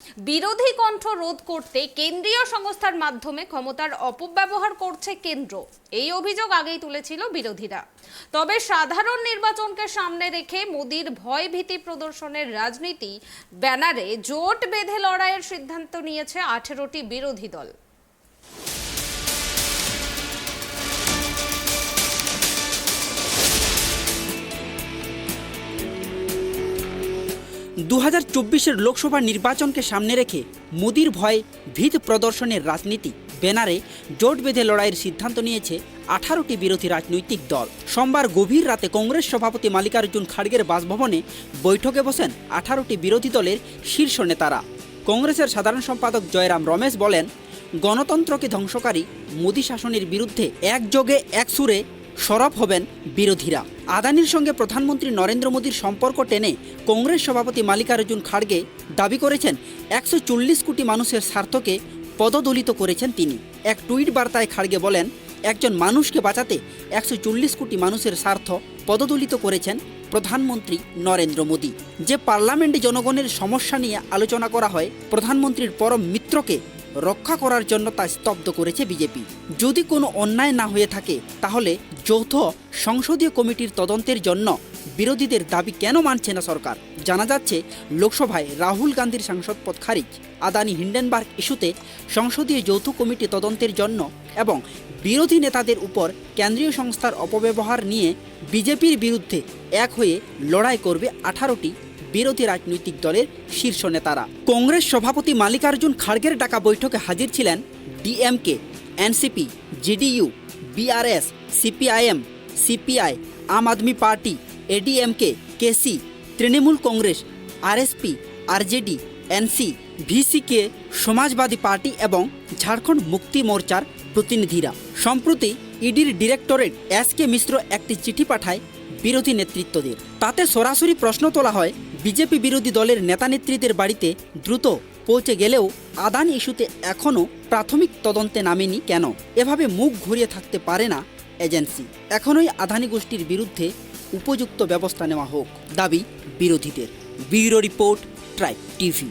বিরোধী কণ্ঠ রোধ করতে কেন্দ্রীয় সংস্থার মাধ্যমে ক্ষমতার অপব্যবহার করছে কেন্দ্র, এই অভিযোগ আগেই তুলেছিল বিরোধীরা। তবে সাধারণ নির্বাচনকে সামনে রেখে মোদির ভয় ভীতি প্রদর্শনের রাজনীতি ব্যানারে জোট বেঁধে লড়াইয়ের সিদ্ধান্ত নিয়েছে 18টি বিরোধী দল। 2024 লোকসভা নির্বাচনকে সামনে রেখে মোদির ভয় ভীত প্রদর্শনের রাজনীতি ব্যানারে জোট বেঁধে লড়াইয়ের সিদ্ধান্ত নিয়েছে 18টি বিরোধী রাজনৈতিক দল। সোমবার গভীর রাতে কংগ্রেস সভাপতি মাল্লিকার্জুন খাড়গের বাসভবনে বৈঠকে বসেন 18টি বিরোধী দলের শীর্ষ নেতারা। কংগ্রেসের সাধারণ সম্পাদক জয়রাম রমেশ বলেন, গণতন্ত্রকে ধ্বংসকারী মোদি শাসনের বিরুদ্ধে একযোগে এক সুরে সরব হবেন বিরোধীরা। আদানির সঙ্গে প্রধানমন্ত্রী নরেন্দ্র মোদীর সম্পর্ক টেনে কংগ্রেস সভাপতি মাল্লিকার্জুন খাড়গে দাবি করেছেন 140 কোটি মানুষের স্বার্থকে পদদলিত করেছেন তিনি। এক টুইট বার্তায় খাড়গে বলেন, একজন মানুষকে বাঁচাতে 140 কোটি মানুষের স্বার্থ পদদলিত করেছেন প্রধানমন্ত্রী নরেন্দ্র মোদী। যে পার্লামেন্টে জনগণের সমস্যা নিয়ে আলোচনা করা হয়, প্রধানমন্ত্রীর পরম মিত্রকে রক্ষা করার জন্য তা স্তব্ধ করেছে বিজেপি। যদি কোনো অন্যায় না হয়ে থাকে তাহলে যৌথ সংসদীয় কমিটির তদন্তের জন্য বিরোধীদের দাবি কেন মানছে না সরকার? জানা যাচ্ছে, লোকসভায় রাহুল গান্ধীর সাংসদ পদ খারিজ, আদানি হিন্ডেনবার্গ ইস্যুতে সংসদীয় যৌথ কমিটি তদন্তের জন্য এবং বিরোধী নেতাদের উপর কেন্দ্রীয় সংস্থার অপব্যবহার নিয়ে বিজেপির বিরুদ্ধে এক হয়ে লড়াই করবে 18টি বিরোধী রাজনৈতিক দলের শীর্ষ নেতারা। কংগ্রেস সভাপতি মাল্লিকার্জুন খাড়গের ডাকা বৈঠকে হাজির ছিলেন DMK, NCP, JDU, BRS, CPIM, CPI, Aam Aadmi party, ADMK, KC, Trinamool Congress, RSP, RJD, NC, VCK, Samajwadi party এবং ঝাড়খণ্ড মুক্তি মোর্চার প্রতিনিধিরা। সম্প্রতি ইডির ডিরেক্টরেট এসকে মিশ্র একটি চিঠি পাঠায় বিরোধী নেতৃত্বদের। তাতে সরাসরি প্রশ্ন তোলা হয়, বিজেপি বিরোধী দলের নেতানেত্রীদের বাড়িতে দ্রুত পৌঁছে গেলেও আদানি ইস্যুতে এখনও প্রাথমিক তদন্তে নামেনি কেন? এভাবে মুখ ঘুরিয়ে থাকতে পারে না এজেন্সি। এখনই আদানি গোষ্ঠীর বিরুদ্ধে উপযুক্ত ব্যবস্থা নেওয়া হোক, দাবি বিরোধীদের। Bureau report, tribe TV.